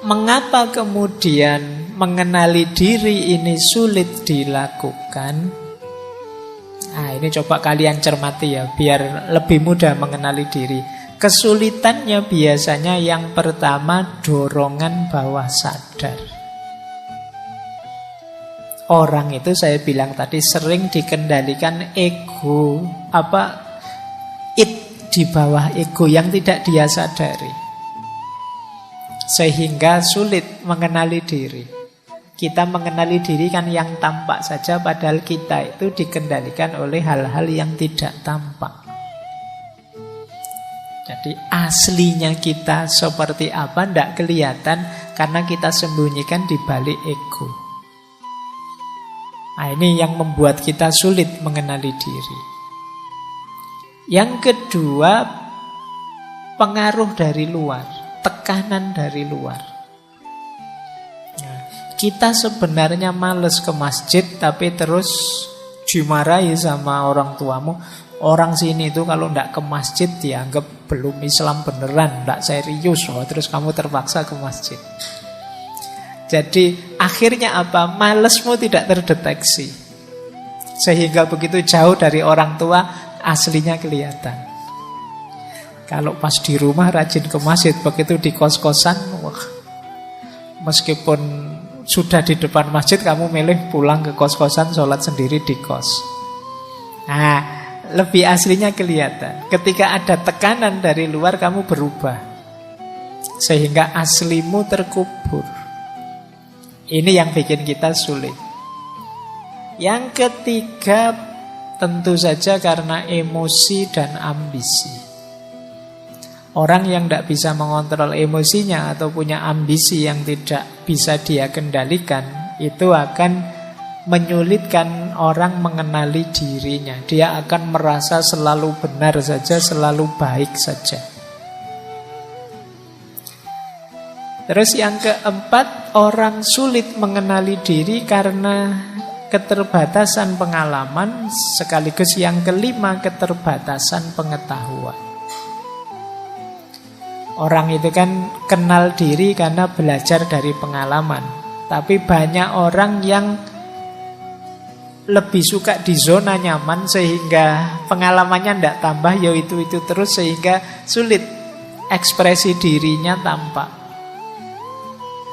mengapa kemudian mengenali diri ini sulit dilakukan? Nah, ini coba kalian cermati ya, biar lebih mudah mengenali diri. Kesulitannya biasanya yang pertama dorongan bawah sadar. Orang itu saya bilang tadi sering dikendalikan ego, it di bawah ego yang tidak dia sadari. Sehingga sulit mengenali diri. Kita mengenali diri kan yang tampak saja, padahal kita itu dikendalikan oleh hal-hal yang tidak tampak. Jadi aslinya kita seperti apa tidak kelihatan karena kita sembunyikan di balik ego. Nah, ini yang membuat kita sulit mengenali diri. Yang kedua, pengaruh dari luar, tekanan dari luar. Nah, kita sebenarnya males ke masjid, tapi terus dimarahi sama orang tuamu. Orang sini itu kalau tidak ke masjid dianggap belum Islam beneran, tidak serius. Terus kamu terpaksa ke masjid. Jadi akhirnya apa? Malesmu tidak terdeteksi. Sehingga begitu jauh dari orang tua, aslinya kelihatan. Kalau pas di rumah rajin ke masjid, begitu di kos-kosan, wah, meskipun sudah di depan masjid, kamu milih pulang ke kos-kosan, sholat sendiri di kos. Nah, lebih aslinya kelihatan. Ketika ada tekanan dari luar, kamu berubah. Sehingga aslimu terkubur. Ini yang bikin kita sulit. Yang ketiga, tentu saja karena emosi dan ambisi. Orang yang tidak bisa mengontrol emosinya atau punya ambisi yang tidak bisa dia kendalikan, itu akan menyulitkan orang mengenali dirinya. Dia akan merasa selalu benar saja, selalu baik saja. Terus yang keempat, orang sulit mengenali diri karena keterbatasan pengalaman. Sekaligus yang kelima, keterbatasan pengetahuan. Orang itu kan kenal diri karena belajar dari pengalaman. Tapi banyak orang yang lebih suka di zona nyaman sehingga pengalamannya tidak tambah, ya itu terus, sehingga sulit ekspresi dirinya tampak.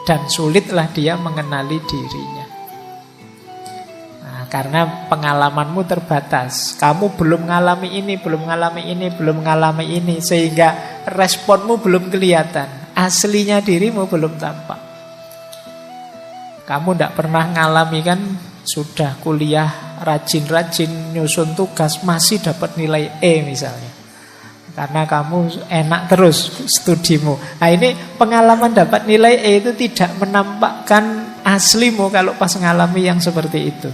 Dan sulitlah dia mengenali dirinya. Nah, karena pengalamanmu terbatas. Kamu belum mengalami ini, belum mengalami ini, sehingga responmu belum kelihatan. Aslinya dirimu belum tampak. Kamu tidak pernah ngalami kan, sudah kuliah rajin-rajin nyusun tugas masih dapat nilai E misalnya. Karena kamu enak terus studimu. Nah, ini pengalaman dapat nilai E itu tidak menampakkan aslimu kalau pas ngalami yang seperti itu.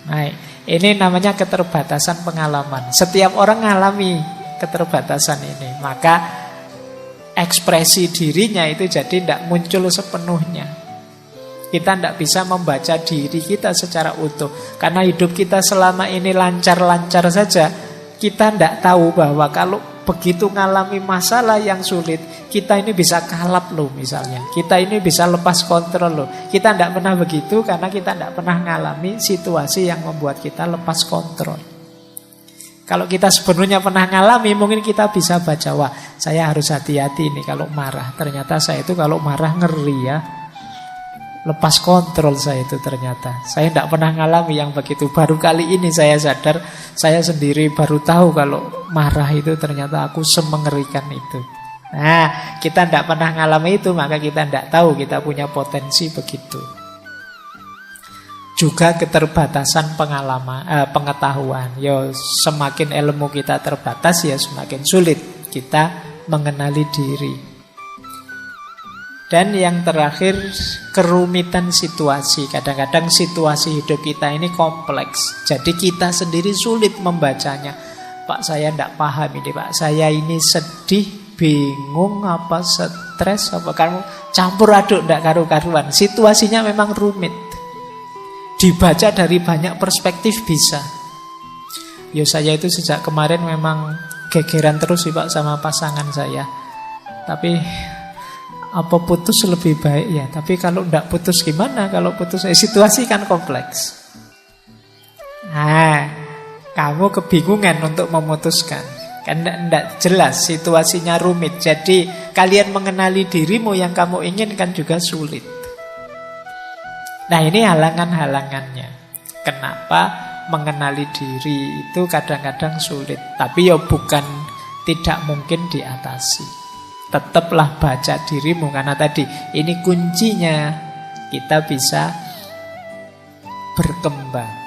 Nah, ini namanya keterbatasan pengalaman. Setiap orang ngalami keterbatasan ini. Maka ekspresi dirinya itu jadi tidak muncul sepenuhnya. Kita tidak bisa membaca diri kita secara utuh. Karena hidup kita selama ini lancar-lancar saja. Kita tidak tahu bahwa kalau begitu ngalami masalah yang sulit, kita ini bisa kalap loh misalnya. Kita ini bisa lepas kontrol loh. Kita tidak pernah begitu karena kita tidak pernah ngalami situasi yang membuat kita lepas kontrol. Kalau kita sebenarnya pernah ngalami, mungkin kita bisa baca, wah saya harus hati-hati nih kalau marah. Ternyata saya itu kalau marah ngeri ya. Lepas kontrol saya itu ternyata. Saya tidak pernah ngalami yang begitu. Baru kali ini saya sadar, saya sendiri baru tahu kalau marah itu ternyata aku semengerikan itu. Nah, kita tidak pernah ngalami itu, maka kita tidak tahu kita punya potensi begitu. Juga keterbatasan pengetahuan. Ya, semakin ilmu kita terbatas, ya semakin sulit kita mengenali diri. Dan yang terakhir, kerumitan situasi. Kadang-kadang situasi hidup kita ini kompleks. Jadi kita sendiri sulit membacanya. Pak, saya tidak paham ini, Pak. Saya ini sedih, bingung, apa stres, apa kamu campur aduk, tidak karu-karuan. Situasinya memang rumit. Dibaca dari banyak perspektif bisa. Ya saya itu sejak kemarin memang gegeran terus sih Pak sama pasangan saya. Tapi Apa putus lebih baik ya? Tapi kalau tidak putus gimana? Kalau putus, situasi kan kompleks. Nah, kamu kebingungan untuk memutuskan. Kan tidak jelas, situasinya rumit. Jadi kalian mengenali dirimu yang kamu inginkan juga sulit. Nah, ini halangan-halangannya. Kenapa mengenali diri itu kadang-kadang sulit. Tapi ya bukan tidak mungkin diatasi. Tetaplah baca dirimu. Karena tadi ini kuncinya kita bisa berkembang.